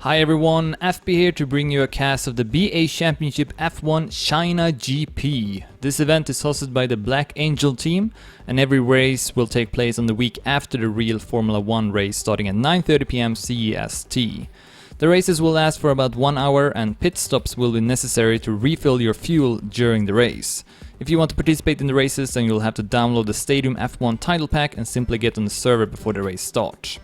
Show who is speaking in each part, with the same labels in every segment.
Speaker 1: Hi everyone, FB here to bring you a cast of the BA Championship F1 China GP. This event is hosted by the Black Angel team, and every race will take place on the week after the real Formula 1 race starting at 9:30 PM CEST. The races will last for about 1 hour and pit stops will be necessary to refill your fuel during the race. If you want to participate in the races, then you'll have to download the Stadium F1 title pack and simply get on the server before the race starts.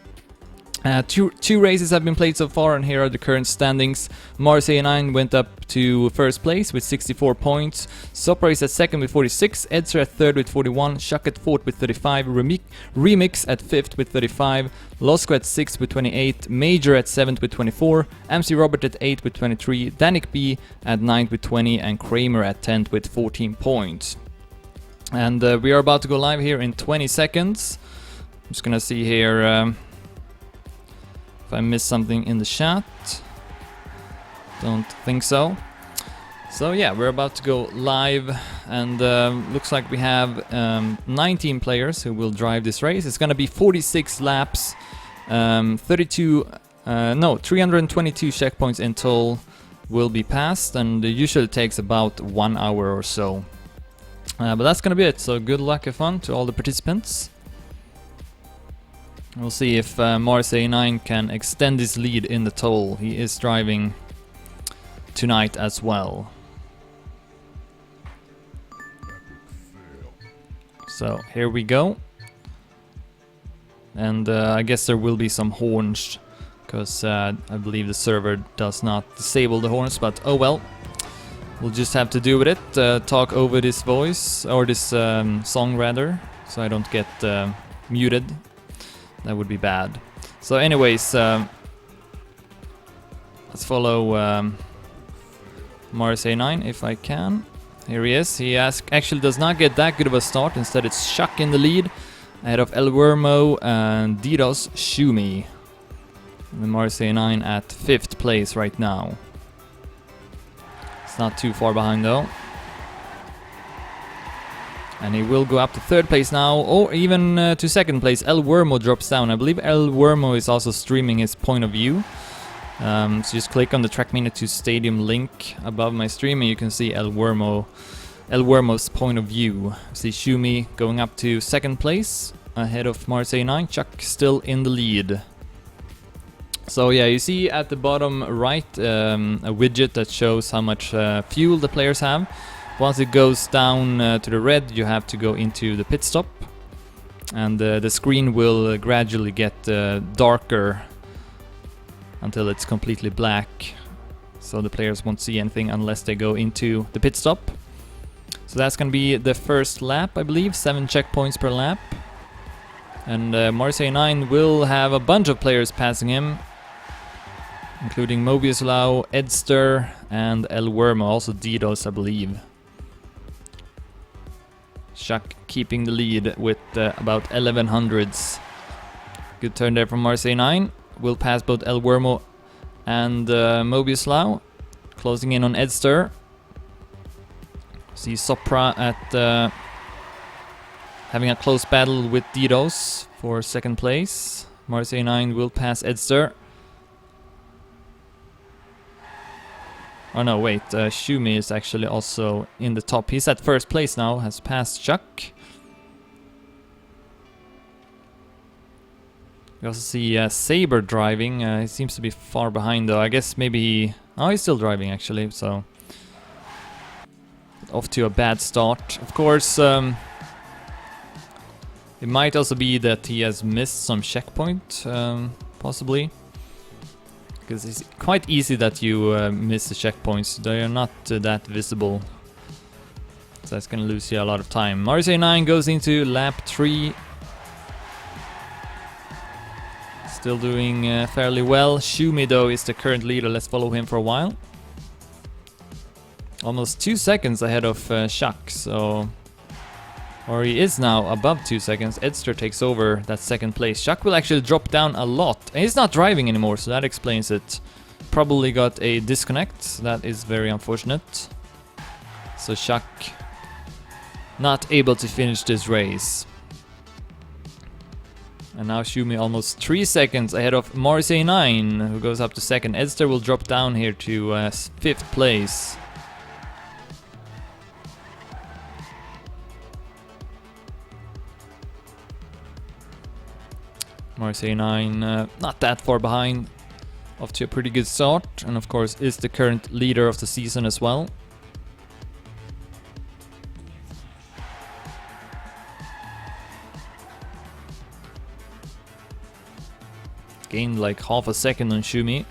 Speaker 1: Two races have been played so far, and here are the current standings. Marseille 9 went up to first place with 64 points. Sopra is at second with 46, Edser at third with 41, Chuck at fourth with 35, Remix at fifth with 35, Losco at sixth with 28, Major at seventh with 24, MC Robert at 8th with 23, Danik B at 9th with 20, and Kramer at 10th with 14 points. And we are about to go live here in 20 seconds. I'm just gonna see here if I missed something in the chat. Don't think so. So yeah, we're about to go live, and looks like we have 19 players who will drive this race. It's gonna be 46 laps, 322 checkpoints in total will be passed, and it usually takes about 1 hour or so. But that's gonna be it, so good luck and fun to all the participants. We'll see if Marseille 9 can extend his lead in the toll. He is driving tonight as well. So here we go. And I guess there will be some horns, because I believe the server does not disable the horns, but oh well. We'll just have to do with it. Talk over this voice, or this song rather, so I don't get muted. That would be bad. So anyways, let's follow Marseille 9 if I can. Here he is. He actually does not get that good of a start. Instead it's Chuck in the lead, ahead of El Wermo and Didos Shumi. And Marseille 9 at 5th place right now. It's not too far behind though. And he will go up to 3rd place now, or even to 2nd place. El Wermo drops down. I believe El Wermo is also streaming his point of view. So just click on the Track Minute to Stadium link above my stream, and you can see El Wermo's point of view. See Shumi going up to 2nd place, ahead of Marseille 9. Chuck still in the lead. So yeah, you see at the bottom right a widget that shows how much fuel the players have. Once it goes down to the red, you have to go into the pit stop, and the screen will gradually get darker until it's completely black, so the players won't see anything unless they go into the pit stop. So that's gonna be the first lap, I believe, 7 checkpoints per lap, and Marseille 9 will have a bunch of players passing him, including Mobius Lau, Edster, and El Wermo, also Didos, I believe. Chuck keeping the lead with about 1100s. Good turn there from Marseille 9. Will pass both El Wermo and Mobius Lau. Closing in on Edster. See Sopra at having a close battle with Didos for 2nd place. Marseille 9 will pass Edster. Oh no, wait, Shumi is actually also in the top. He's at 1st place now, has passed Chuck. We also see Saber driving. He seems to be far behind though. I guess maybe he... Oh, he's still driving actually, so... Off to a bad start. Of course, it might also be that he has missed some checkpoint, possibly. Because it's quite easy that you miss the checkpoints. They are not that visible. So that's gonna lose you a lot of time. Marseille 9 goes into lap 3. Still doing fairly well. Shumi though is the current leader. Let's follow him for a while. Almost 2 seconds ahead of Chuck, so... Or he is now above 2 seconds. Edster takes over that 2nd place. Chuck will actually drop down a lot. And he's not driving anymore, so that explains it. Probably got a disconnect. That is very unfortunate. So Chuck not able to finish this race. And now Schumi almost 3 seconds ahead of Marseille 9, who goes up to second. Edster will drop down here to 5th place. Marseille 9 not that far behind, off to a pretty good start, and of course is the current leader of the season as well. Gained like half a second on Schumi.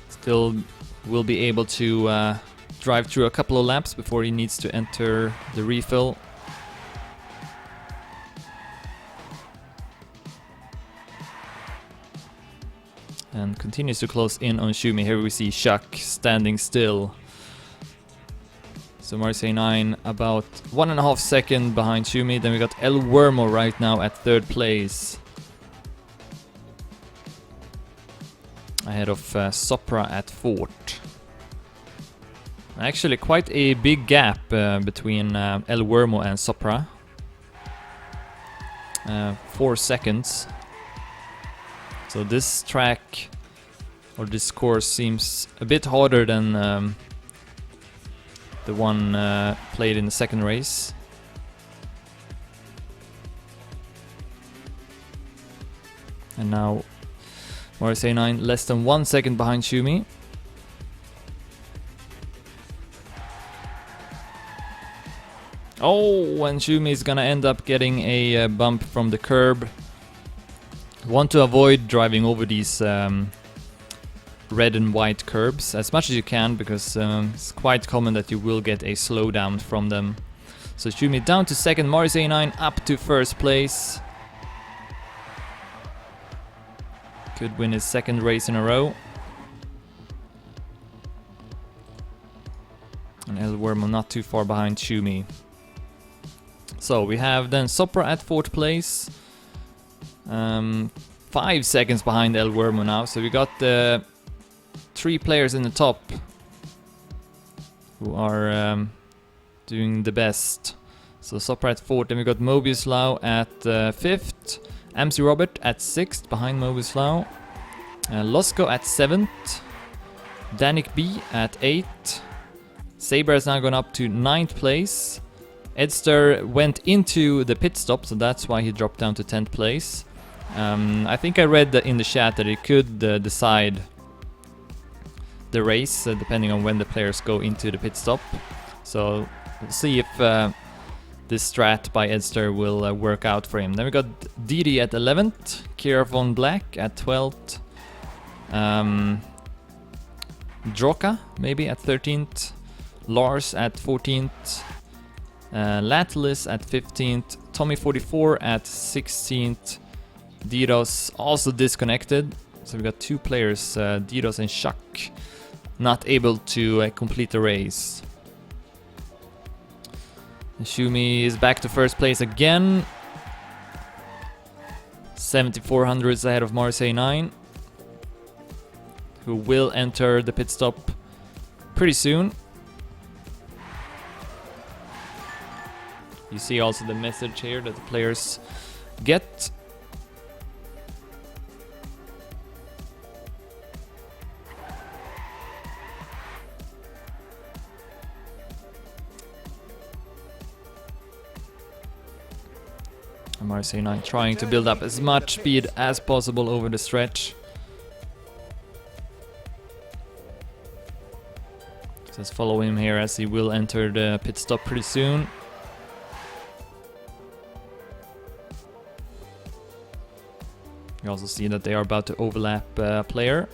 Speaker 1: Still will be able to drive through a couple of laps before he needs to enter the refill. And continues to close in on Schumi. Here we see Schuck standing still. So Marseille 9 about 1.5 seconds behind Schumi. Then we got El Wermo right now at 3rd place. Ahead of Sopra at 4th. Actually quite a big gap between El Wermo and Sopra. 4 seconds. So this track or this course seems a bit harder than the one played in the second race. And now Marseille 9 less than 1 second behind Schumi. Oh, and Schumi is gonna end up getting a bump from the curb. Want to avoid driving over these red and white curbs as much as you can, because it's quite common that you will get a slowdown from them. So Schumi down to second, Marseille 9 up to 1st place. Could win his 2nd race in a row. And El Wermo not too far behind Schumi. So we have then Sopra at 4th place. 5 seconds behind El Wermo now. So we got the 3 players in the top who are doing the best. So Sopra at 4th, then we got Mobius Lau at 5th, MC Robert at 6th behind Mobius Lau, Losco at 7th, Danik B at 8th, Saber has now gone up to 9th place. Edster went into the pit stop, so that's why he dropped down to 10th place. I think I read in the chat that it could decide the race depending on when the players go into the pit stop. So we'll see if this strat by Edster will work out for him. Then we got Didi at 11th, Kira von Black at 12th, Droka maybe at 13th, Lars at 14th, Latalis at 15th, Tommy44 at 16th, Didos also disconnected. So we got 2 players, Didos and Schuck, not able to complete the race. Schumi is back to 1st place again. 7400s ahead of Marseille 9, who will enter the pit stop pretty soon. You see also the message here that the players get. Marseille 9 trying to build up as much speed as possible over the stretch. Just follow him here as he will enter the pit stop pretty soon. You also see that they are about to overlap a player.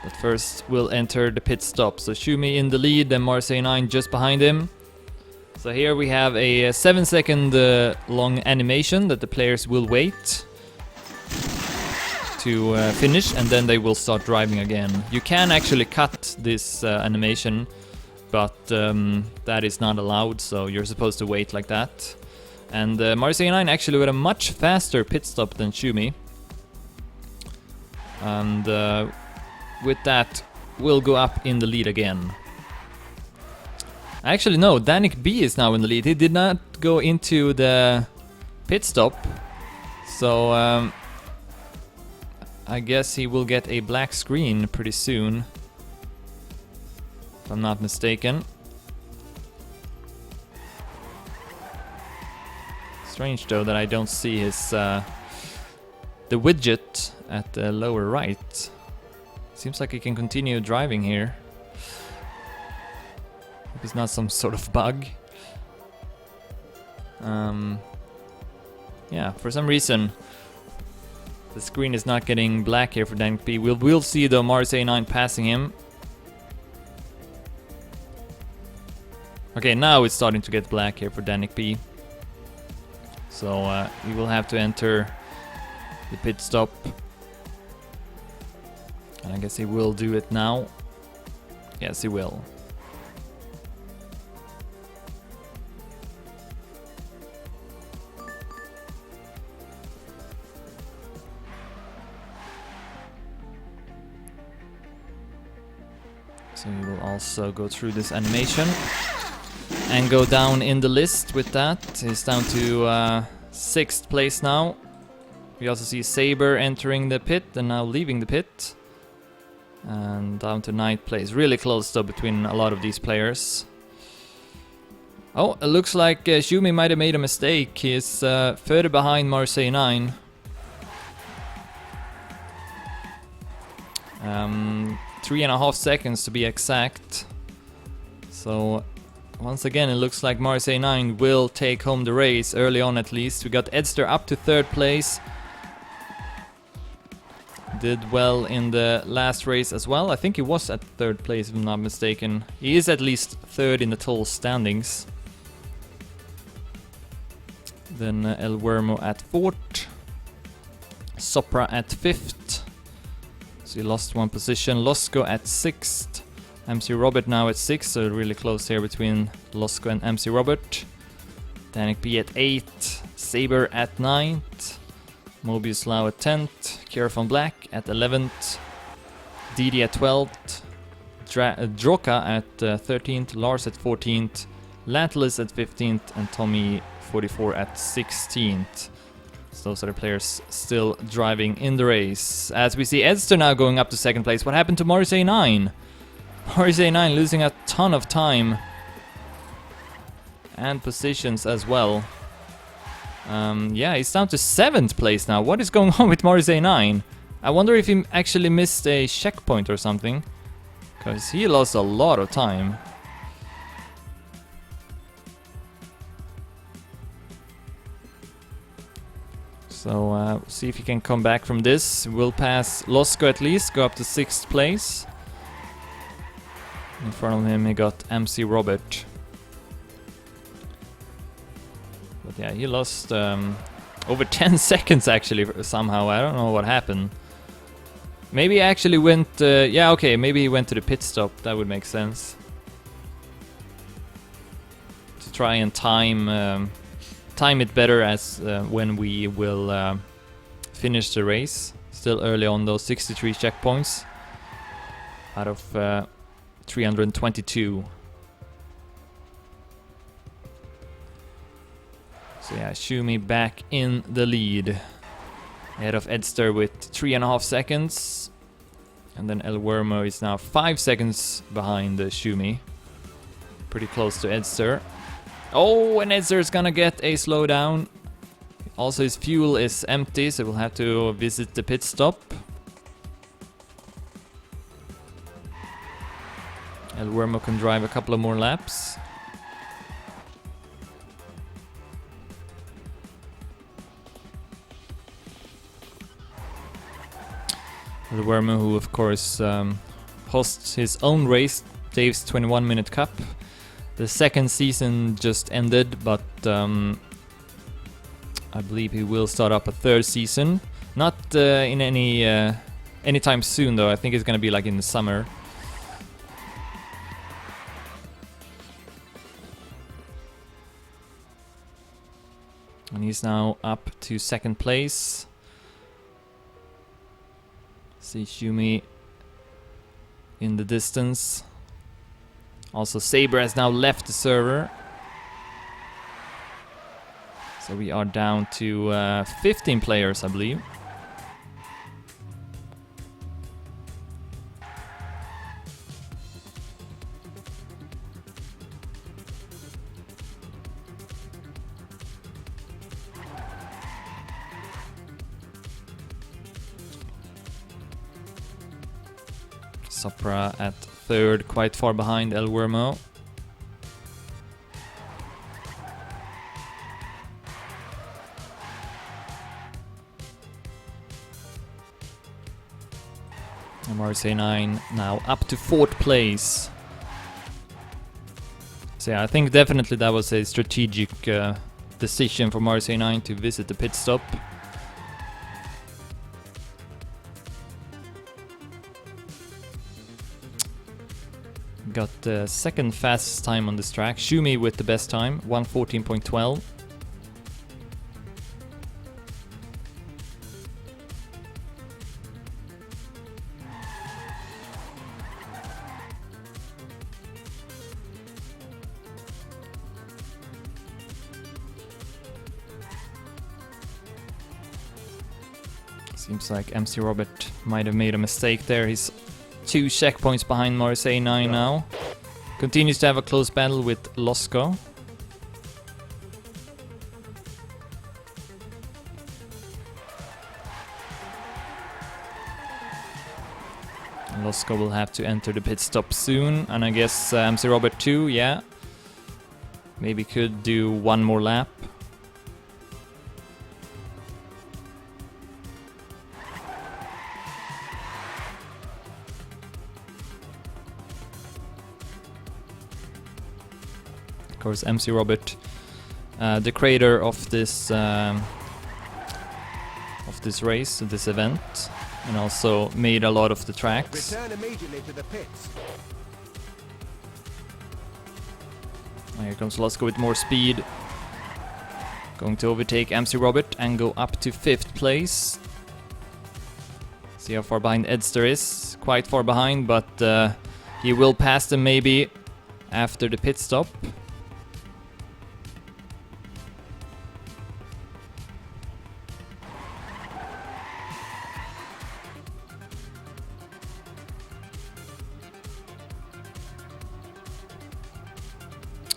Speaker 1: But first will enter the pit stop. So Schumi in the lead, then Marseille 9 just behind him. So here we have a 7-second long animation that the players will wait to finish, and then they will start driving again. You can actually cut this animation, but that is not allowed, so you're supposed to wait like that. And Marseille 9 actually with a much faster pit stop than Schumi. And with that, will go up in the lead again. Actually, no, Danik B is now in the lead. He did not not go into the pit stop, so I guess he will get a black screen pretty soon, if I'm not mistaken. Strange though that I don't see his the widget at the lower right. Seems like he can continue driving here. If it's not some sort of bug. Yeah, for some reason the screen is not getting black here for Danik P. We'll see though Mars A9 passing him. Okay, now it's starting to get black here for Danik P. So he will have to enter the pit stop. And I guess he will do it now. Yes, he will. So he will also go through this animation and go down in the list with that. He's down to 6th place now. We also see Saber entering the pit and now leaving the pit. And down to 9th place. Really close though between a lot of these players. Oh, it looks like Shumi might have made a mistake. He is further behind Marseille 9. 3.5 seconds to be exact. So once again it looks like Marseille 9 will take home the race early on at least. We got Edster up to 3rd place. Did well in the last race as well. I think he was at 3rd place if I'm not mistaken. He is at least 3rd in the total standings. Then El Wermo at 4th. Sopra at 5th. So he lost 1 position. Losco at 6th. MC Robert now at 6th, so really close here between Losco and MC Robert. Danik P at 8th. Saber at 9th. Mobius Lau at 10th, Kira von Black at 11th, Didi at 12th, Droka at 13th, Lars at 14th, Lantalis at 15th, and Tommy 44 at 16th. So those are the players still driving in the race. As we see Edster now going up to 2nd place. What happened to Morris A9? Morris A9 losing a ton of time and positions as well. Yeah, he's down to 7th place now. What is going on with Morris A9? I wonder if he actually missed a checkpoint or something. Because he lost a lot of time. So, we'll see if he can come back from this. We'll pass Losco at least, go up to 6th place. In front of him he got MC Robert. But yeah, he lost over 10 seconds actually somehow. I don't know what happened. Maybe he actually went... yeah, okay, maybe he went to the pit stop. That would make sense. To try and time it better as when we will finish the race. Still early on those 63 checkpoints out of 322. So yeah, Shumi back in the lead. Ahead of Edster with 3.5 seconds. And then El Wermo is now 5 seconds behind Shumi. Pretty close to Edster. Oh, and Edster is gonna get a slowdown. Also his fuel is empty, so we'll have to visit the pit stop. El Wermo can drive a couple of more laps. El Wermo, who of course hosts his own race, Dave's 21-minute cup. The 2nd season just ended, but I believe he will start up a 3rd season. Not in anytime soon though. I think it's gonna be like in the summer. And he's now up to 2nd place. See Shumi in the distance. Also Saber has now left the server. So we are down to 15 players, I believe. Sopra at third, quite far behind El Wermo. MRSA9 now up to 4th place. So yeah, I think definitely that was a strategic decision for MRSA9 to visit the pit stop. Got the second fastest time on this track. Schumi with the best time, 1:14.12. Seems like MC Robert might have made a mistake there. He's 2 checkpoints behind MRSA9 now. Continues to have a close battle with Losco. Losco will have to enter the pit stop soon, and I guess MC Robert too, yeah. Maybe could do one more lap. Of course, MC Robert, the creator of this race, this event, and also made a lot of the tracks.
Speaker 2: Return immediately to the pits.
Speaker 1: Here comes Losco with more speed. Going to overtake MC Robert and go up to 5th place. See how far behind Edster is. Quite far behind, but he will pass them maybe after the pit stop.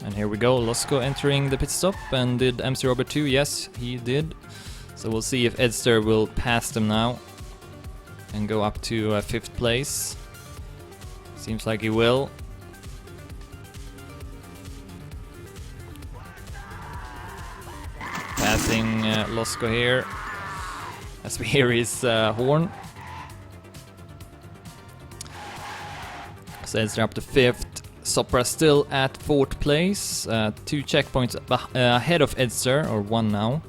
Speaker 1: And here we go, Losco entering the pit stop, and did MC Robert too? Yes, he did. So we'll see if Edster will pass them now and go up to 5th place. Seems like he will. Passing Losco here as we hear his horn. So Edster up to 5th. Sopra still at 4th place, 2 checkpoints ahead of Edster, or 1 now,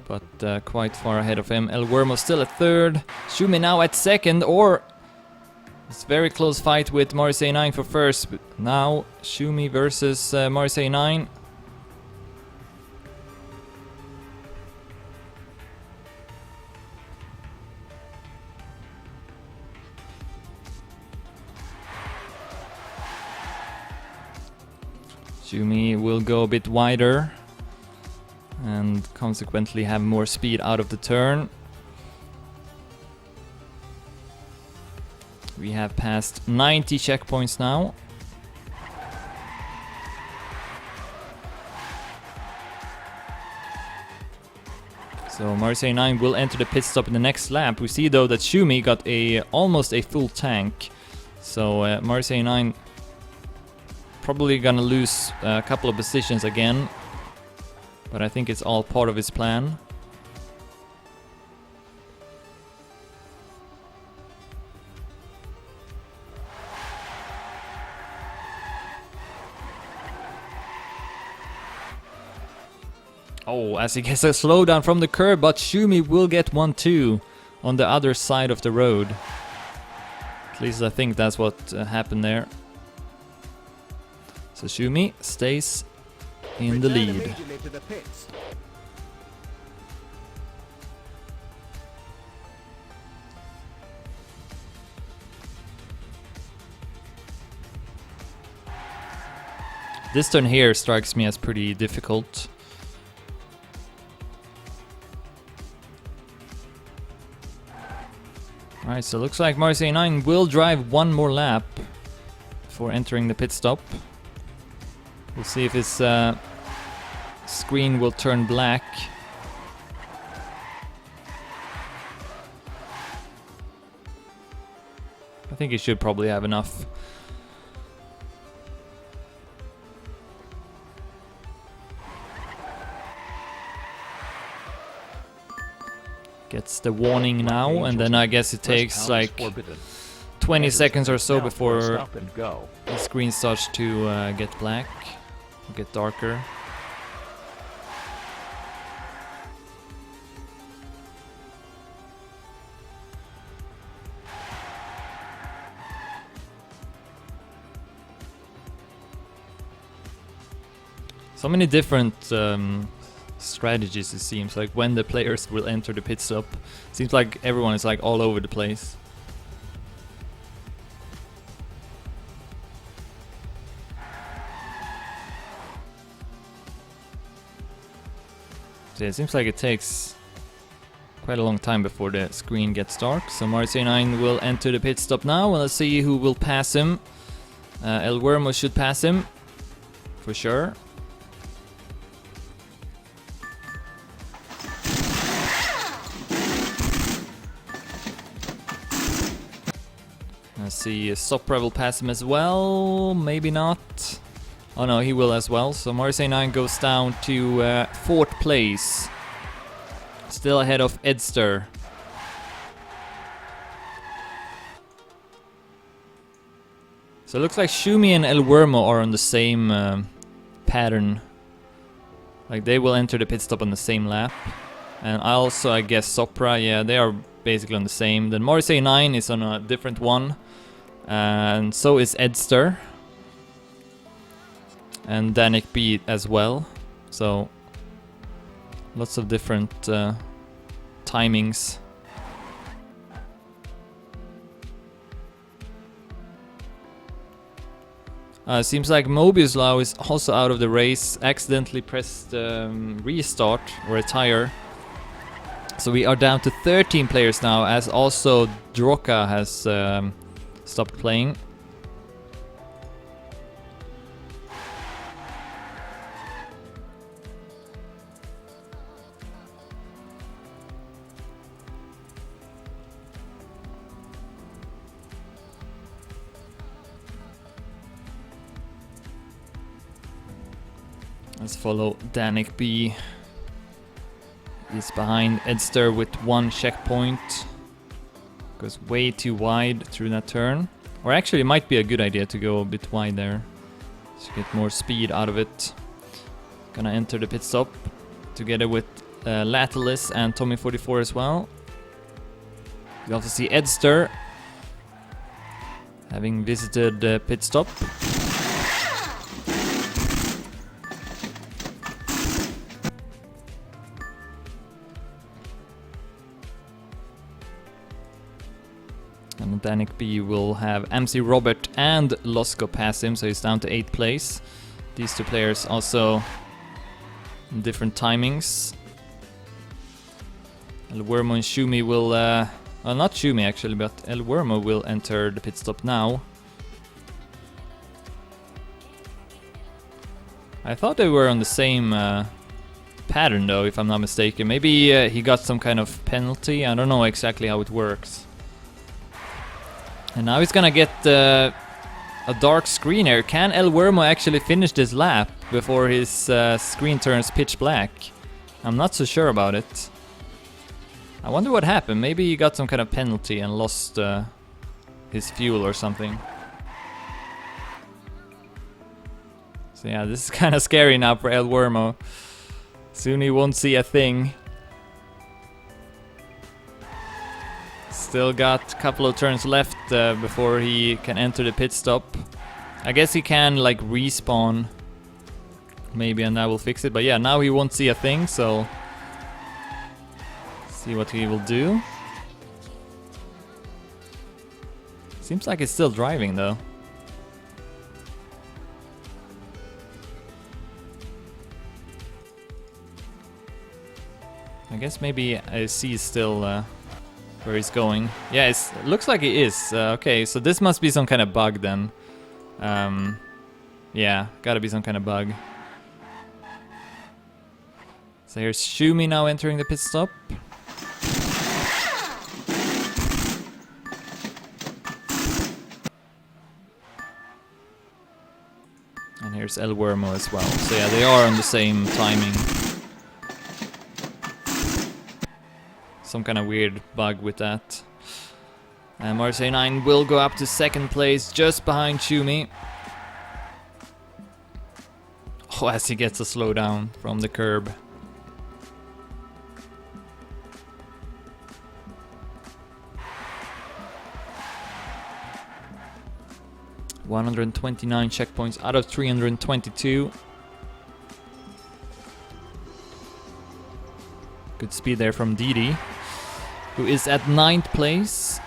Speaker 1: but quite far ahead of him. El Wermo still at 3rd, Schumi now at 2nd, or it's very close fight with MRSA9 for 1st. Now Schumi versus MRSA9. Schumi will go a bit wider and consequently have more speed out of the turn. We have passed 90 checkpoints now. So MRSA9 will enter the pit stop in the next lap. We see though that Schumi got almost a full tank. So MRSA9 probably gonna lose a couple of positions again, but I think it's all part of his plan. Oh, as he gets a slowdown from the curb, but Schumi will get one too on the other side of the road. At least I think that's what happened there. So Schumi stays in the lead. This turn here strikes me as pretty difficult. Alright, so looks like Marseille 9 will drive one more lap before entering the pit stop. We'll see if his screen will turn black. I think he should probably have enough. Gets the warning now, and then I guess it takes like 20 seconds or so before the screen starts to get black, get darker. So many different strategies, it seems, like when the players will enter the pit stop. Seems like everyone is like all over the place. So yeah, it seems like it takes quite a long time before the screen gets dark. So Marseille 9 will enter the pit stop now, and let's see who will pass him. El Wermo should pass him, for sure. Let's see, Sopra will pass him as well, maybe not. Oh no, he will as well. So Marseille 9 goes down to 4th place. Still ahead of Edster. So it looks like Schumi and El Wermo are on the same pattern. Like they will enter the pit stop on the same lap. And also I guess Sopra, yeah, they are basically on the same. Then Marseille 9 is on a different one. And so is Edster. And Danik B as well. So lots of different timings. Seems like Mobius Lau is also out of the race. Accidentally pressed restart or retire. So we are down to 13 players now, as also Droka has stopped playing. Let's follow Danik B. He's behind Edster with 1 checkpoint. Goes way too wide through that turn. Or actually it might be a good idea to go a bit wide there, to get more speed out of it. Gonna enter the pit stop together with Latalis and Tommy44 as well. You also see Edster having visited the pit stop. And Danik B will have MC Robert and Losco pass him, so he's down to 8th place. These two players also in different timings. El Wermo and Schumi will, well, not Schumi actually, but El Wermo will enter the pit stop now. I thought they were on the same pattern though, if I'm not mistaken. Maybe he got some kind of penalty, I don't know exactly how it works. And now he's gonna get a dark screen here. Can El Wermo actually finish this lap before his screen turns pitch black? I'm not so sure about it. I wonder what happened. Maybe he got some kind of penalty and lost his fuel or something. So yeah, this is kind of scary now for El Wermo. Soon he won't see a thing. Still got a couple of turns left before he can enter the pit stop. I guess he can like respawn maybe, and that will fix it. But yeah, now he won't see a thing, so see what he will do. Seems like it's still driving though. I guess maybe I see still where he's going. Yeah, it looks like he is. Okay, so this must be some kind of bug then. Yeah, gotta be some kind of bug. So here's Shumi now entering the pit stop. And here's El Wormo as well. So yeah, they are on the same timing. Some kind of weird bug with that. Marseille 9 will go up to second place, just behind Shumi. Oh, as he gets a slowdown from the curb. ...129 checkpoints out of 322. Good speed there from Didi, who is at 9th place.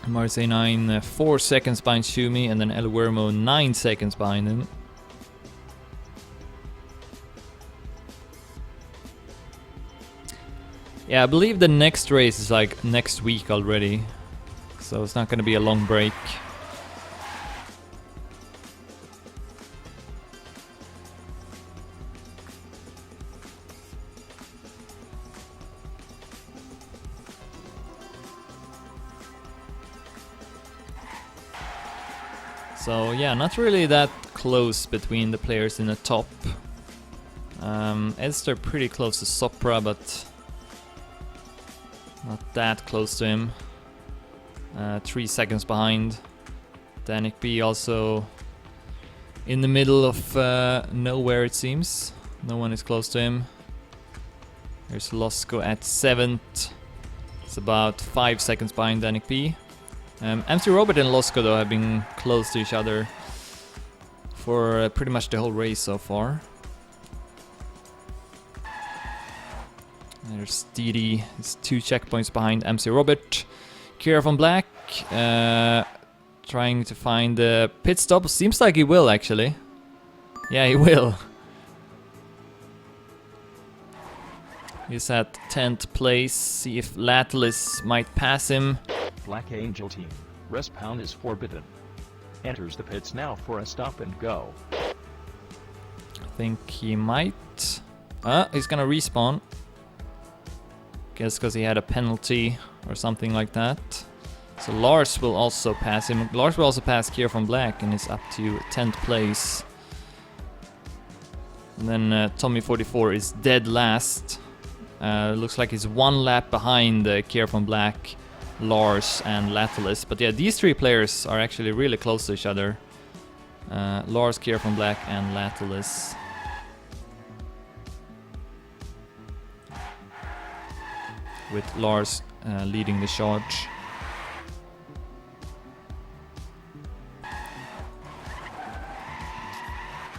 Speaker 1: Marseille 9 4 seconds behind Shumi, and then El Wormo 9 seconds behind him. Yeah, I believe the next race is like next week already, so it's not going to be a long break. So yeah, not really that close between the players in the top. Edster pretty close to Sopra, but not that close to him. 3 seconds behind. Danik B also in the middle of nowhere, it seems. No one is close to him. There's Losco at 7th. It's about 5 seconds behind Danik B. MC Robert and Losco though have been close to each other for pretty much the whole race so far. There's Didi, he's 2 checkpoints behind MC Robert. Kira von Black trying to find the pit stop. Seems like he will actually. Yeah, he will. He's at 10th place. See if Latalis might pass him.
Speaker 2: Black Angel team, respawn is forbidden. Enters the pits now for a stop and go.
Speaker 1: I think he might. He's gonna respawn. Guess because he had a penalty or something like that. So Lars will also pass him. Lars will also pass Kier von Black and is up to 10th place. And then Tommy44 is dead last. Looks like he's 1 lap behind Kier von Black, Lars and Latalis. But yeah, these 3 players are actually really close to each other. Lars, Kier von Black and Latalis. With Lars leading the charge.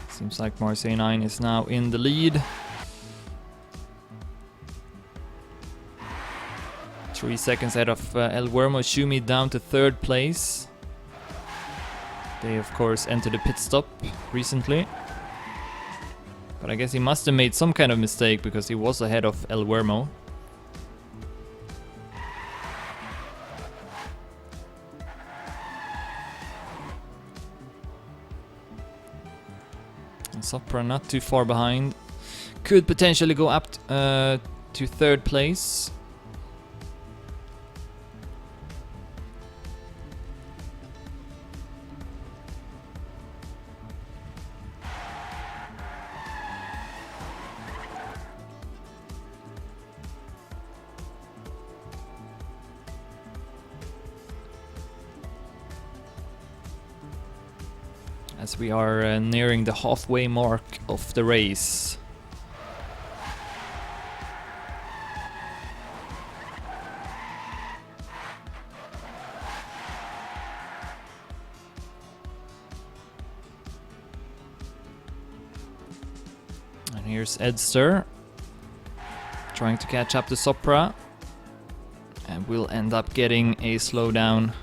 Speaker 1: Seems like Marseille 9 is now in the lead. 3 seconds ahead of El Wormo. Shumi down to 3rd place. They of course entered the pit stop recently. But I guess he must have made some kind of mistake because he was ahead of El Wormo. Sopra not too far behind. Could potentially go up to 3rd place. As we are nearing the halfway mark of the race. And here's Edster trying to catch up to Sopra, and will end up getting a slowdown.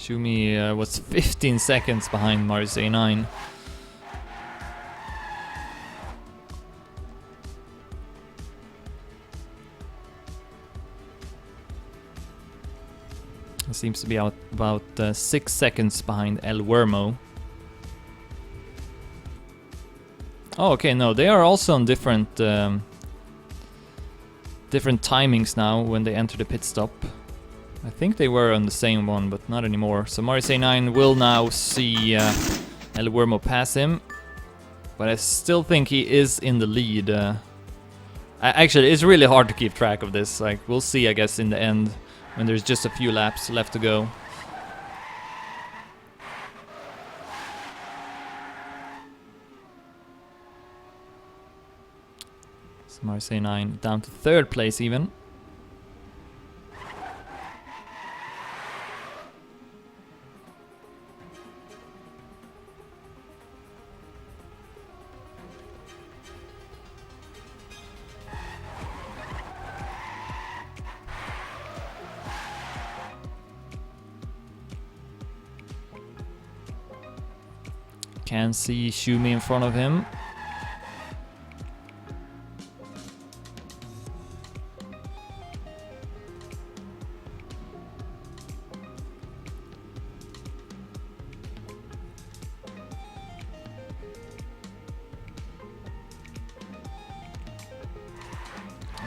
Speaker 1: Shumi was 15 seconds behind Marius A9. He seems to be out about 6 seconds behind El Wermo. Oh, okay, no, they are also on different different timings now when they enter the pit stop. I think they were on the same one, but not anymore. So Marius A9 will now see El Wermo pass him, but I still think he is in the lead. Actually, it's really hard to keep track of this. Like, we'll see, I guess, in the end when there's just a few laps left to go. Marius A9 down to 3rd place even. Can see Shumi in front of him.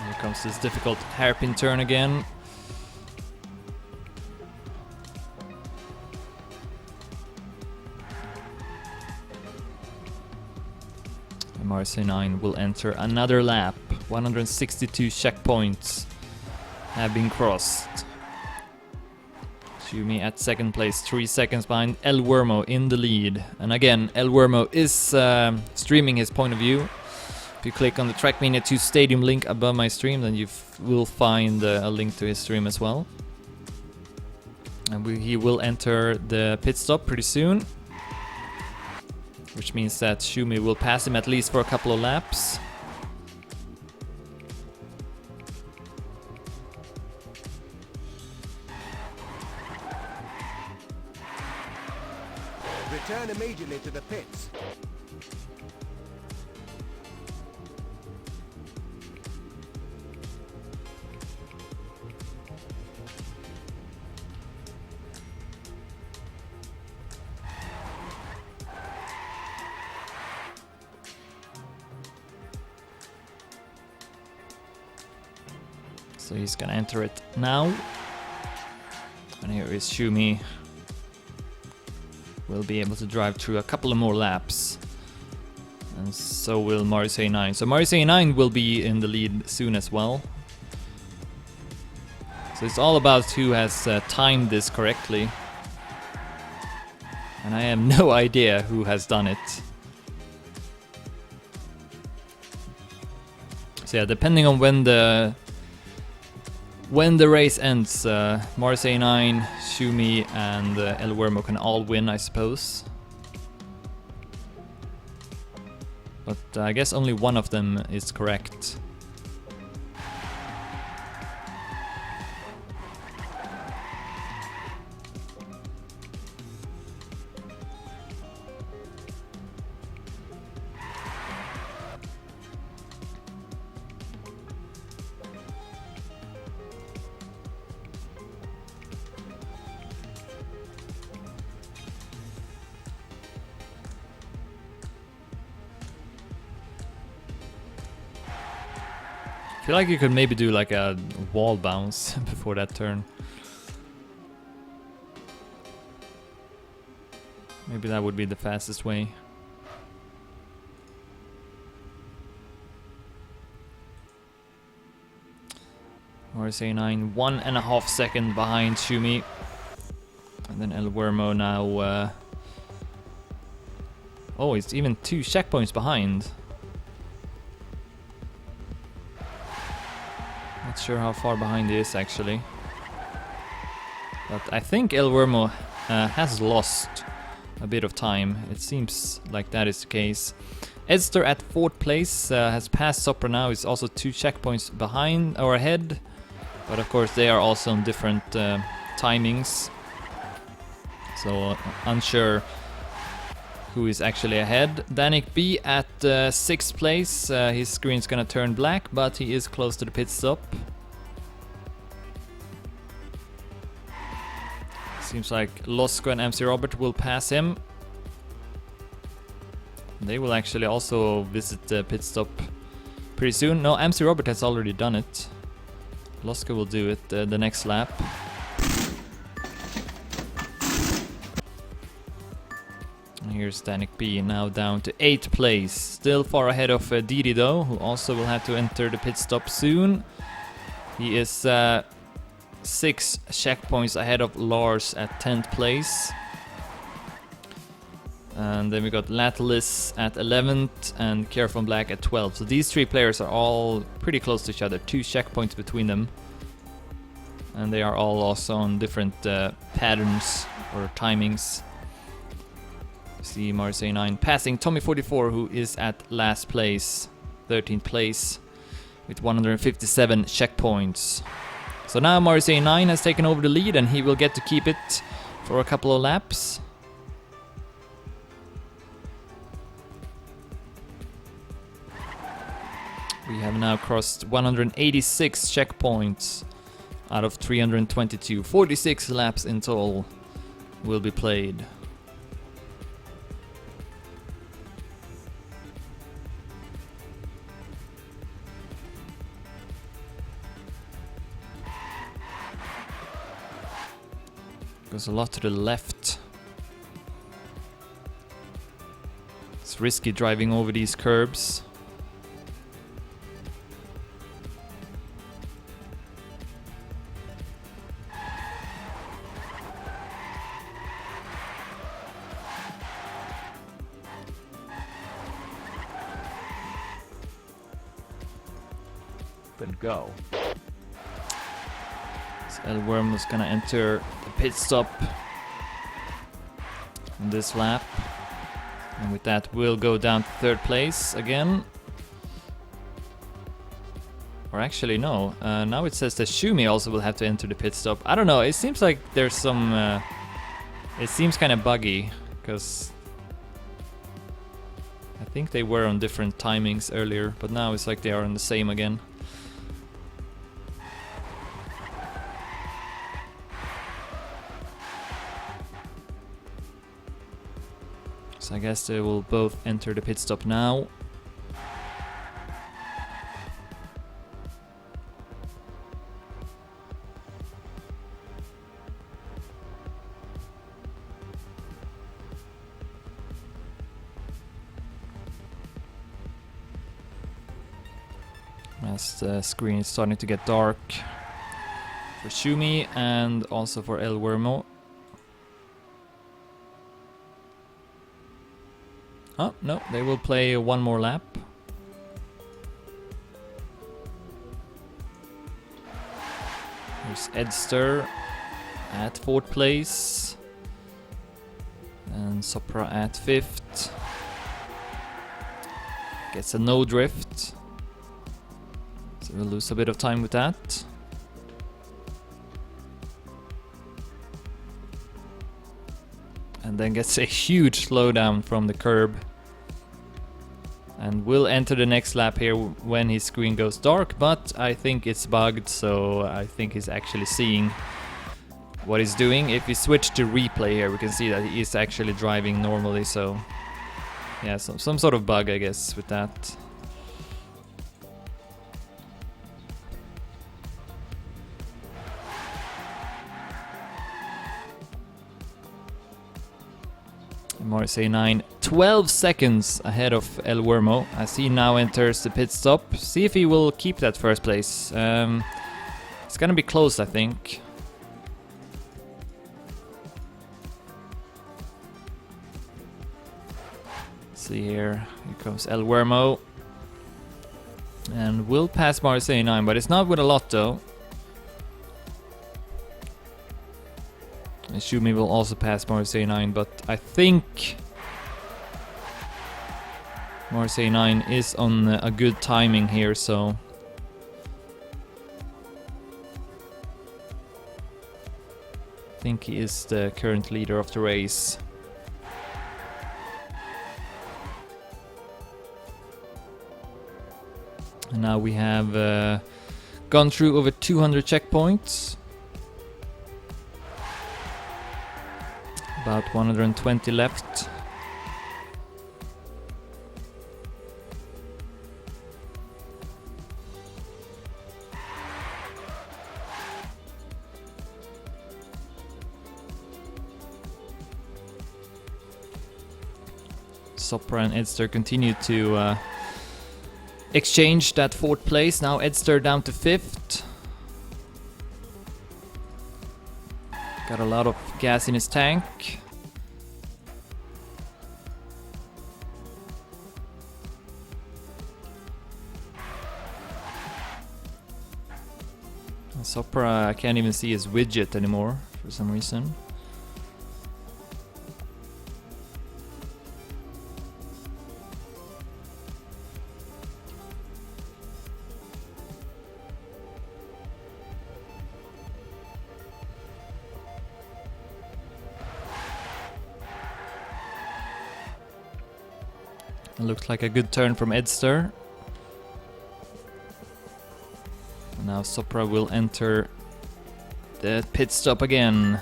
Speaker 1: Here comes this difficult hairpin turn again. Marius A9 will enter another lap. 162 checkpoints have been crossed. Shumi at 2nd place, 3 seconds behind El Wermo in the lead. And again, El Wermo is streaming his point of view. If you click on the Trackmania 2 Stadium link above my stream, then you will find a link to his stream as well. And he will enter the pit stop pretty soon, which means that Shumi will pass him at least for a couple of laps.
Speaker 3: Return immediately to the pits.
Speaker 1: So he's gonna enter it now. And here is Shumi. Will be able to drive through a couple of more laps. And so will Marius A9. So Marius A9 will be in the lead soon as well. So it's all about who has timed this correctly. And I have no idea who has done it. So yeah, depending on when the race ends, Marius A9, Shumi, and El Wermo can all win, I suppose. But I guess only one of them is correct. I feel like you could maybe do like a wall bounce before that turn. Maybe that would be the fastest way. Marius A9, 1.5 seconds behind Shumi. And then El Wermo now... oh, it's even 2 checkpoints behind. Not sure how far behind he is actually. But I think El Wermo has lost a bit of time. It seems like that is the case. Edster at 4th place has passed Sopra now. Is also 2 checkpoints behind or ahead. But of course they are also on different timings. So unsure who is actually ahead. Danik B at 6th place. His screen's gonna turn black, but he is close to the pit stop. Seems like Losco and MC Robert will pass him. They will actually also visit the pit stop pretty soon. No, MC Robert has already done it. Losco will do it the next lap. And here's Danik B now down to 8th place. Still far ahead of Didi though, who also will have to enter the pit stop soon. He is 6 checkpoints ahead of Lars at 10th place. And then we got Latalis at 11th and Careful Black at 12th. So these 3 players are all pretty close to each other, 2 checkpoints between them. And they are all also on different patterns or timings. See Marseille 9 passing Tommy 44, who is at last place, 13th place, with 157 checkpoints. So now Marseille 9 has taken over the lead and he will get to keep it for a couple of laps. We have now crossed 186 checkpoints out of 322. 46 laps in total will be played. Goes a lot to the left. It's risky driving over these curbs.
Speaker 2: Then go.
Speaker 1: So El Worm was gonna enter the pit stop in this lap. And with that, we'll go down to 3rd place again. Or actually, no. Now it says that Shumi also will have to enter the pit stop. I don't know. It seems like there's some... it seems kind of buggy, because I think they were on different timings earlier, but now it's like they are on the same again. So I guess they will both enter the pit stop now. As the screen is starting to get dark for Shumi and also for El Wormo. Oh, no, they will play one more lap. There's Edster at 4th place. And Sopra at 5th. Gets a no drift. So we'll lose a bit of time with that. And then gets a huge slowdown from the curb. And will enter the next lap here when his screen goes dark, but I think it's bugged, so I think he's actually seeing what he's doing. If we switch to replay here, we can see that he is actually driving normally, so yeah, some sort of bug, I guess, with that. Marseille 9, 12 seconds ahead of El Wormo as he now enters the pit stop. See if he will keep that 1st place. It's gonna be close, I think. See here comes El Wormo. And will pass Marseille 9, but it's not with a lot though. Shumi will also pass Marseille 9, but I think Marseille 9 is on a good timing here, so I think he is the current leader of the race. And now we have gone through over 200 checkpoints. About 120 left. Sopra and Edster continue to exchange that 4th place. Now Edster down to 5th. Got a lot of gas in his tank. Sopra, I can't even see his widget anymore for some reason. It looks like a good turn from Edster. Now Sopra will enter the pit stop again.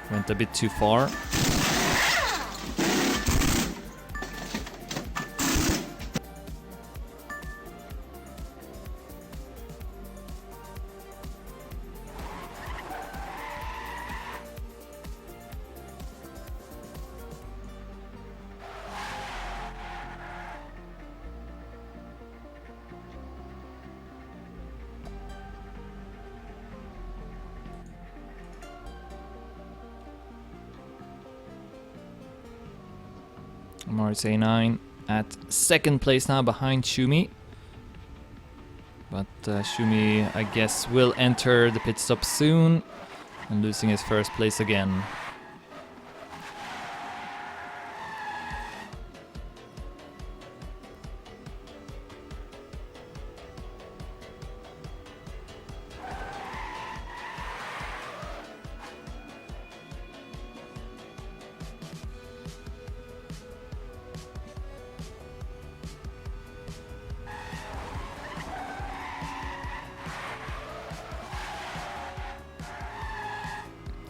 Speaker 1: Went a bit too far. Mars A9 at 2nd place now behind Shumi. But Shumi, I guess, will enter the pit stop soon and losing his 1st place again.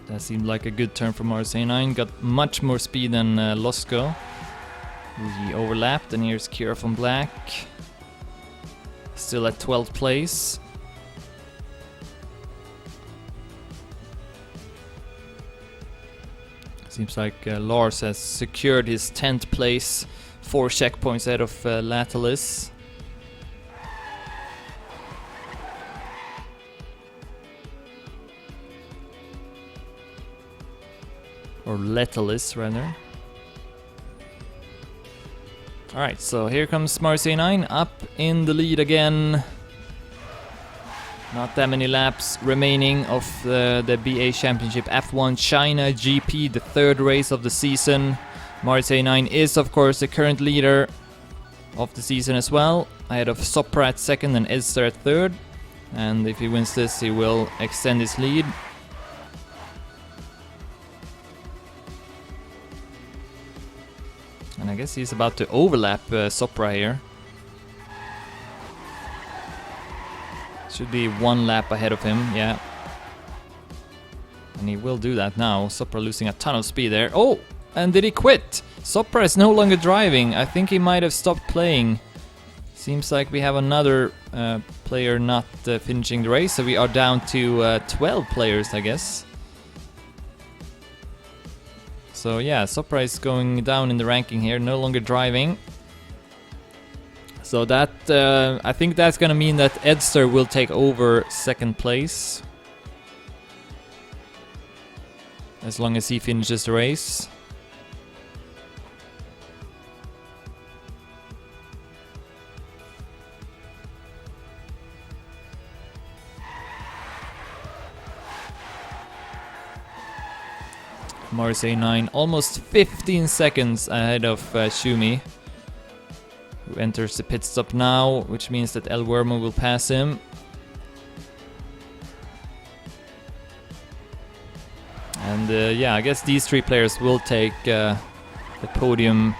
Speaker 1: That seemed like a good turn from RSA9. Got much more speed than Losco. He overlapped, and here's Kira from Black. Still at 12th place. Seems like Lars has secured his 10th place, 4 checkpoints ahead of Latalis. Or Letalis, rather. Alright, so here comes Mars A9 up in the lead again. Not that many laps remaining of the BA Championship F1 China GP, the 3rd race of the season. Mars A9 is, of course, the current leader of the season as well, ahead of Sopra at 2nd and Edster at 3rd. And if he wins this, he will extend his lead. And I guess he's about to overlap Sopra here. Should be 1 lap ahead of him, yeah. And he will do that now. Sopra losing a ton of speed there. Oh! And did he quit? Sopra is no longer driving. I think he might have stopped playing. Seems like we have another player not finishing the race. So we are down to 12 players, I guess. So yeah, Sopra is going down in the ranking here, no longer driving. So that, I think that's gonna mean that Edster will take over 2nd place. As long as he finishes the race. Mars A9 almost 15 seconds ahead of Shumi. who enters the pit stop now, which means that El Wermo will pass him. And yeah, I guess these three players will take the podium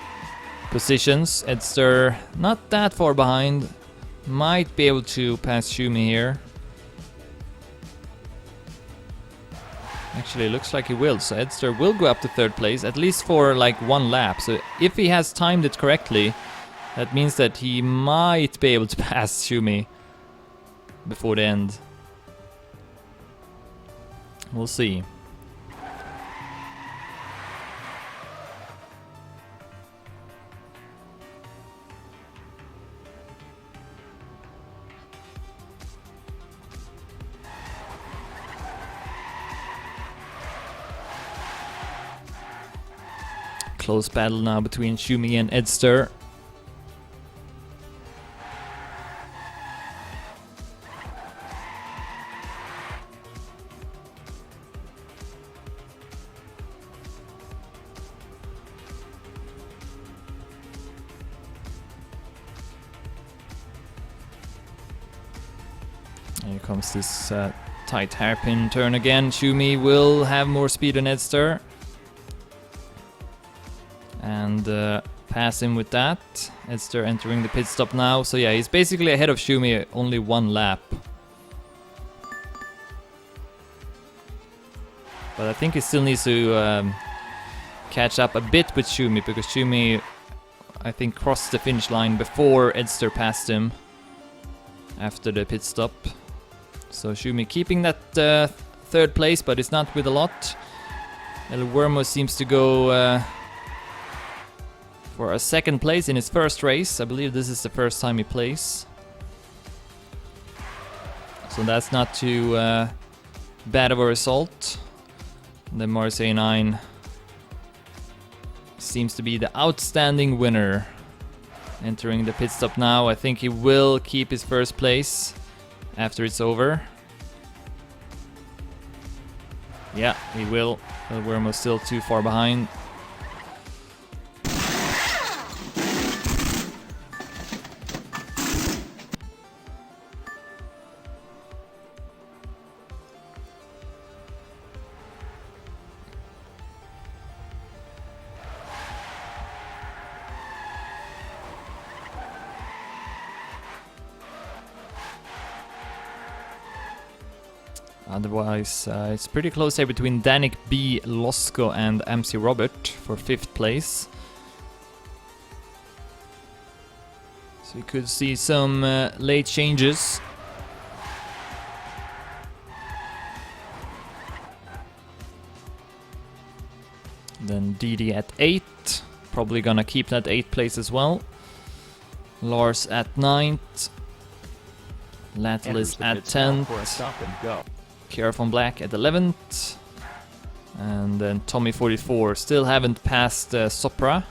Speaker 1: positions. Edster not that far behind, might be able to pass Schumi here. Actually, it looks like he will, so Edster will go up to third place, at least for like one lap. So if he has timed it correctly, that means that he might be able to pass Schumi before the end. We'll see. Close battle now between Schumi and Edster. Here comes this tight hairpin turn again. Schumi will have more speed than Edster. And pass him with that. Edster entering the pit stop now. So yeah, he's basically ahead of Schumi, only one lap. But I think he still needs to catch up a bit with Schumi, because Schumi, I think, crossed the finish line before Edster passed him after the pit stop. So Schumi keeping that third place, but it's not with a lot. El Wermo seems to go for a second place in his first race. I believe this is the first time he plays. So that's not too bad of a result. And then Marseille 9 seems to be the outstanding winner. Entering the pit stop now. I think he will keep his first place after it's over. Yeah, he will. El Wermo still too far behind. Otherwise, it's pretty close here between Danik B, Losco and MC Robert for 5th place. So you could see some late changes. Then Didi at 8, probably gonna keep that 8th place as well. Lars at 9th. Latlis at 10th. Kiara von Black at 11th. And then Tommy 44. Still haven't passed Sopra,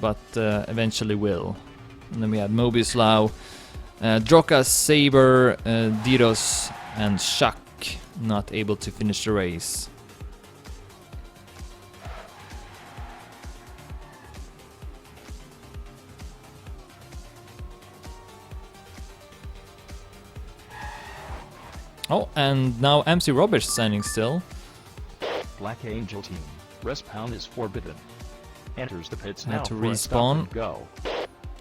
Speaker 1: but eventually will. And then we had Mobiuslau, Droka, Saber, Diros, and Shak not able to finish the race. Oh, and now MC Roberts standing still.
Speaker 2: Black Angel team. Respawn is forbidden. Enters the pits
Speaker 1: Had
Speaker 2: now
Speaker 1: to
Speaker 2: for a stop
Speaker 1: respawn.
Speaker 2: and go.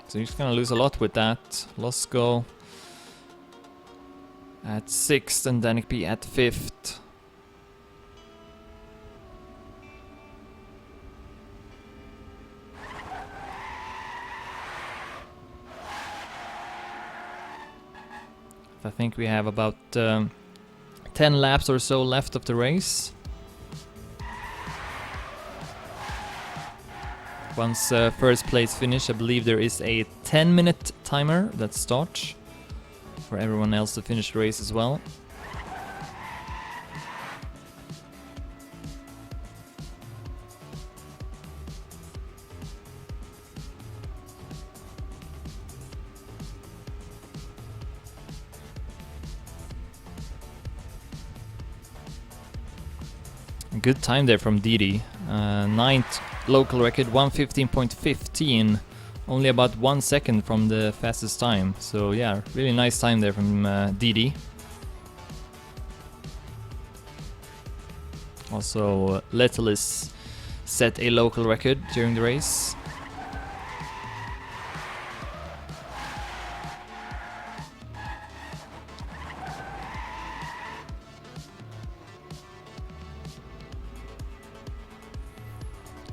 Speaker 1: So he's gonna lose a lot with that. Losco at 6th and Danik B at 5th. I think we have about 10 laps or so left of the race. Once first place finish, I believe there is a 10-minute timer that starts for everyone else to finish the race as well. Good time there from Didi. 9th local record, 1:15.15 Only about 1 second from the fastest time. So yeah, really nice time there from DD. Also, Letalis set a local record during the race.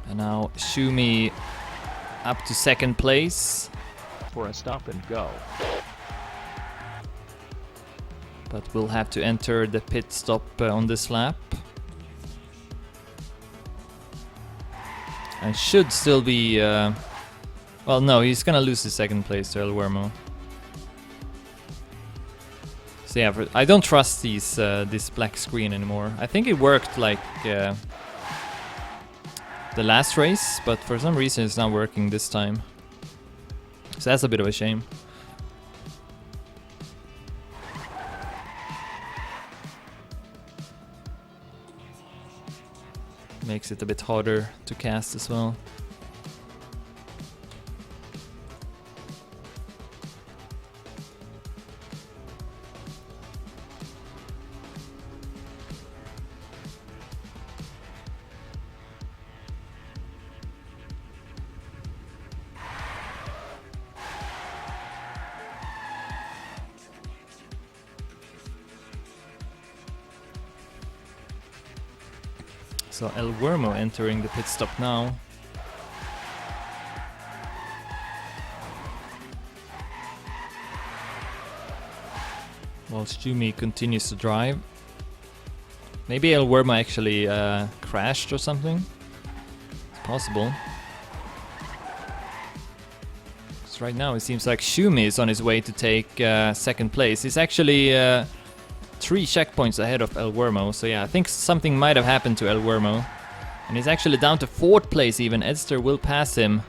Speaker 1: And now Shumi up to second place.
Speaker 2: For a stop and go.
Speaker 1: But we'll have to enter the pit stop on this lap. And should still be... well, no, he's gonna lose his second place to El Wermo. So yeah, I don't trust this black screen anymore. I think it worked like the last race, but for some reason it's not working this time. So that's a bit of a shame. Makes it a bit harder to cast as well. So El Wermo entering the pit stop now. While Shumi continues to drive. Maybe El Wermo actually crashed or something. It's possible. Because right now it seems like Shumi is on his way to take second place. He's actually 3 checkpoints ahead of El Wermo, so yeah, I think something might have happened to El Wermo. And he's actually down to 4th place even. Edster will pass him.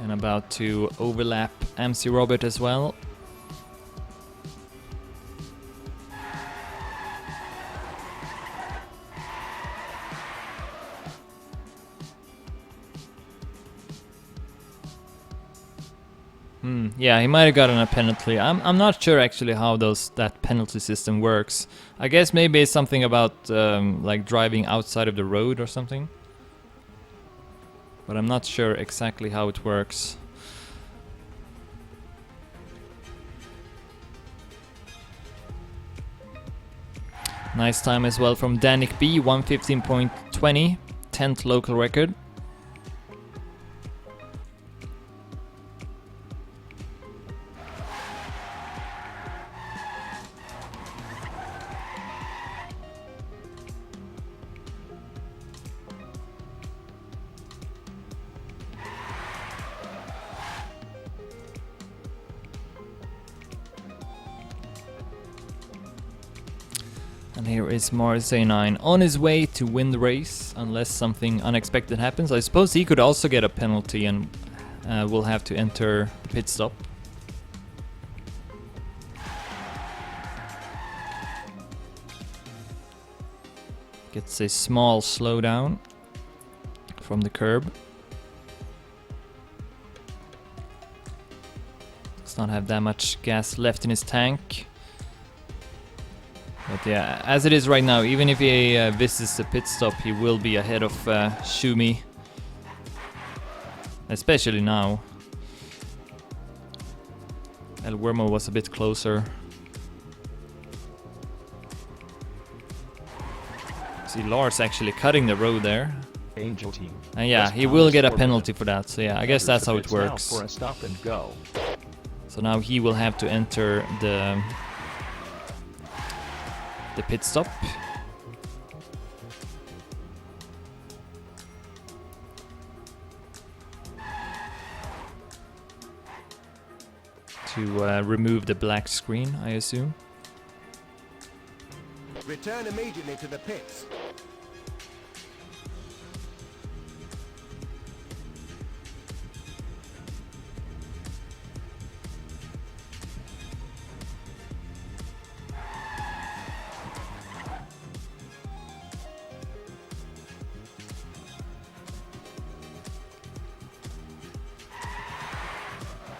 Speaker 1: And about to overlap MC Robert as well. Yeah, he might have gotten a penalty. I'm not sure actually how that penalty system works. I guess maybe it's something about like driving outside of the road or something. But I'm not sure exactly how it works. Nice time as well from Danik B, 1:15.20, 10th local record. And here is Marseille9 on his way to win the race, unless something unexpected happens. I suppose he could also get a penalty and will have to enter the pit stop. Gets a small slowdown from the curb. Does not have that much gas left in his tank. But yeah, as it is right now, even if he visits the pit stop, he will be ahead of Shumi. Especially now. El Wermo was a bit closer. See Lars actually cutting the road there.
Speaker 2: Angel team.
Speaker 1: And yeah, he will get a penalty for that. So yeah, I guess that's how it works.
Speaker 2: For a stop and go.
Speaker 1: So now he will have to enter the pit stop. To remove the black screen, I assume.
Speaker 3: Return immediately to the pits.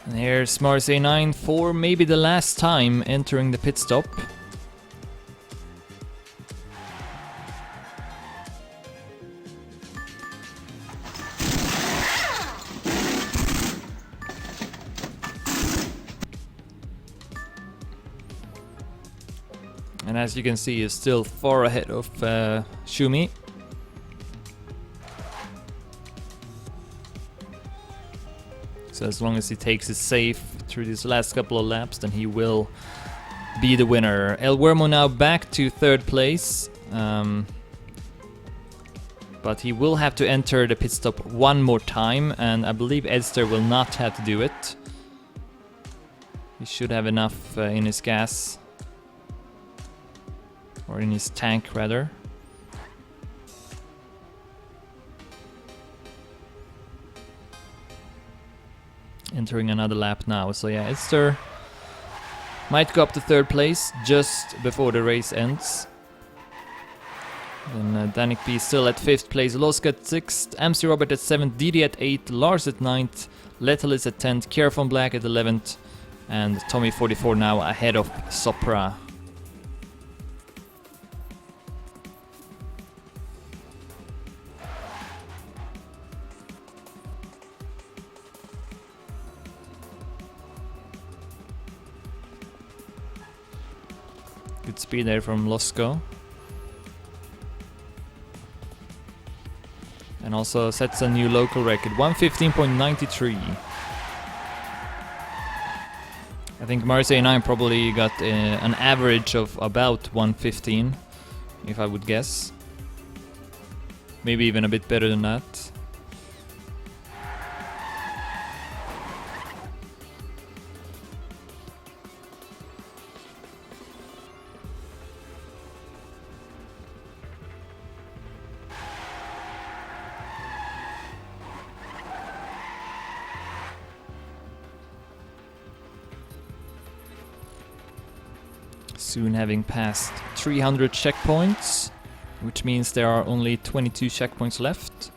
Speaker 1: And here's Mars A9 for maybe the last time entering the pit stop. And as you can see, he's still far ahead of Shumi. So as long as he takes it safe through these last couple of laps, then he will be the winner. El Wermo now back to third place. But he will have to enter the pit stop one more time, and I believe Edster will not have to do it. He should have enough in his gas. Or in his tank, rather. Entering another lap now. So yeah, Edster might go up to third place just before the race ends. Then Danik B still at 5th place, Losk at 6th, MC Robert at 7th, Didi at 8th, Lars at 9th, Lethal is at 10th, Kier von Black at 11th, and Tommy 44 now ahead of Sopra. Good speed there from Losko. And also sets a new local record, 1:15.93. I think Mars A9 probably got an average of about 1:15, if I would guess. Maybe even a bit better than that. Soon having passed 300 checkpoints, which means there are only 22 checkpoints left.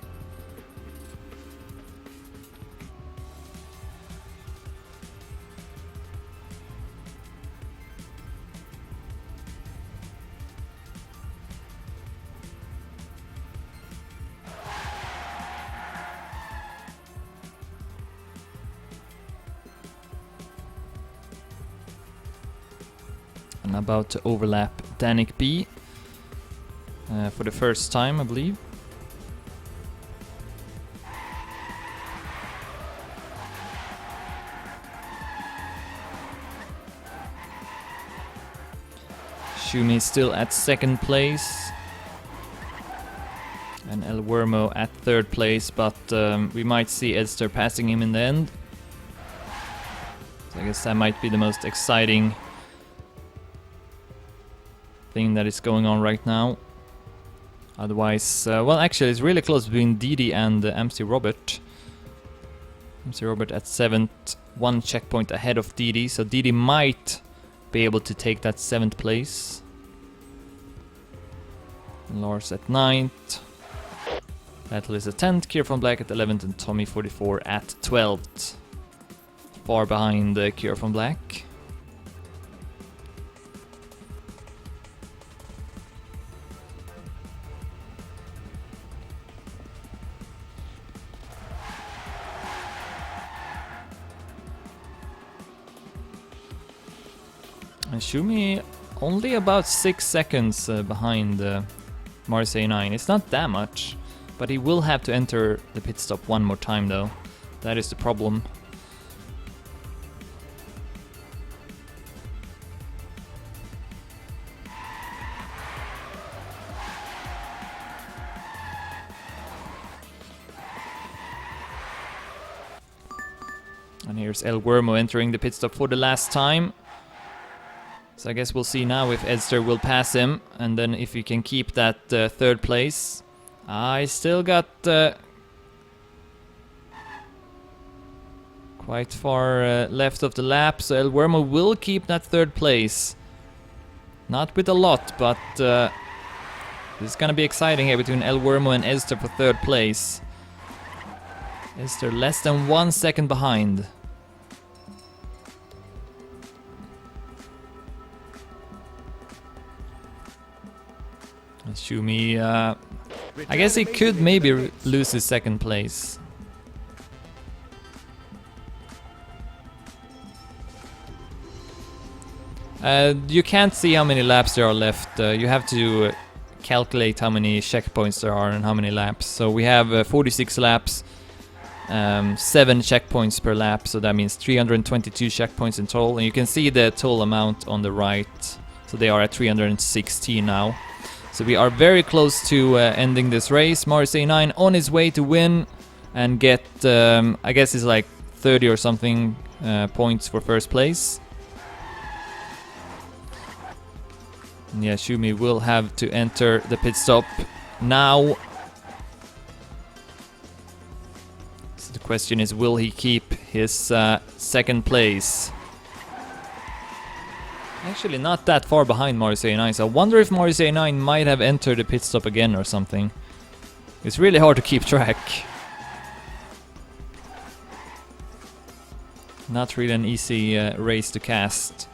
Speaker 1: And about to overlap Danik B for the first time, I believe. Shumi still at 2nd place. And El Wermo at 3rd place, but we might see Edster passing him in the end. So I guess that might be the most exciting thing that is going on right now. Otherwise, well, actually it's really close between Didi and MC Robert. MC Robert at 7th, 1 checkpoint ahead of Didi, so Didi might be able to take that 7th place. And Lars at 9th. Battle is at 10th, Kier von Black at 11th, and Tommy 44 at 12th. Far behind Kier von Black. And Shumi only about 6 seconds behind Mars A9. It's not that much, but he will have to enter the pit stop one more time though. That is the problem. And here's El Wermo entering the pit stop for the last time. So I guess we'll see now if Edster will pass him, and then if he can keep that 3rd place. I still got quite far left of the lap, so El Wermo will keep that 3rd place. Not with a lot, but this is gonna be exciting here between El Wermo and Edster for 3rd place. Edster less than 1 second behind. Shumi, I guess he could maybe lose his second place. You can't see how many laps there are left. You have to calculate how many checkpoints there are and how many laps. So we have 46 laps, 7 checkpoints per lap, so that means 322 checkpoints in total. And you can see the total amount on the right. So they are at 316 now. So we are very close to ending this race. Marius A9 on his way to win and get, I guess it's like 30 or something points for first place. And yeah, Shumi will have to enter the pit stop now. So the question is, will he keep his second place? Actually not that far behind Marius A9, so I wonder if Marius A9 might have entered the pit stop again or something. It's really hard to keep track. Not really an easy race to cast.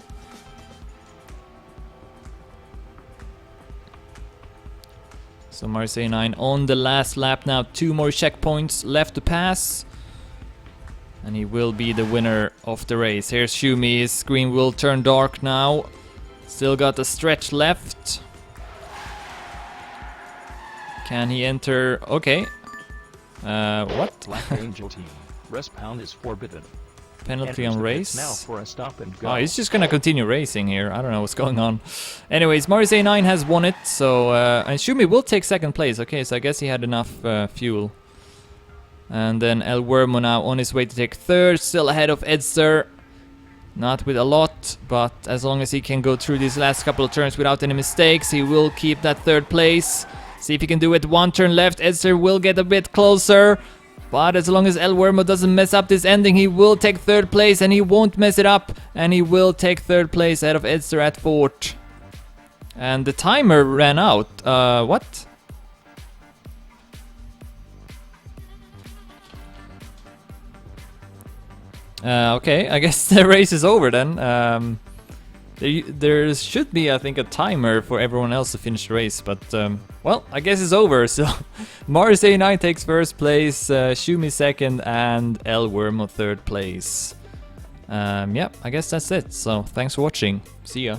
Speaker 1: So Marius A9 on the last lap now, 2 more checkpoints left to pass. And he will be the winner of the race. Here's Shumi, his screen will turn dark now. Still got a stretch left. Can he enter? Okay. What?
Speaker 2: Black Angel team. Rest pound is forbidden.
Speaker 1: Penalty
Speaker 2: Enters
Speaker 1: on
Speaker 2: the pits
Speaker 1: race?
Speaker 2: now for a stop and go.
Speaker 1: Oh, he's just gonna continue racing here. I don't know what's going on. Anyways, Marius A9 has won it, so and Shumi will take second place. Okay, so I guess he had enough fuel. And then El Wermo now on his way to take third, still ahead of Edster. Not with a lot, but as long as he can go through these last couple of turns without any mistakes, he will keep that third place. See if he can do it. 1 turn left. Edster will get a bit closer. But as long as El Wermo doesn't mess up this ending, he will take third place, and he won't mess it up. And he will take third place ahead of Edster at fourth. And the timer ran out. What? Okay, I guess the race is over then. There should be, I think, a timer for everyone else to finish the race, but well, I guess it's over. So Marius A9 takes first place, Shumi second, and El Wermo third place. Yeah, I guess that's it. So thanks for watching. See ya.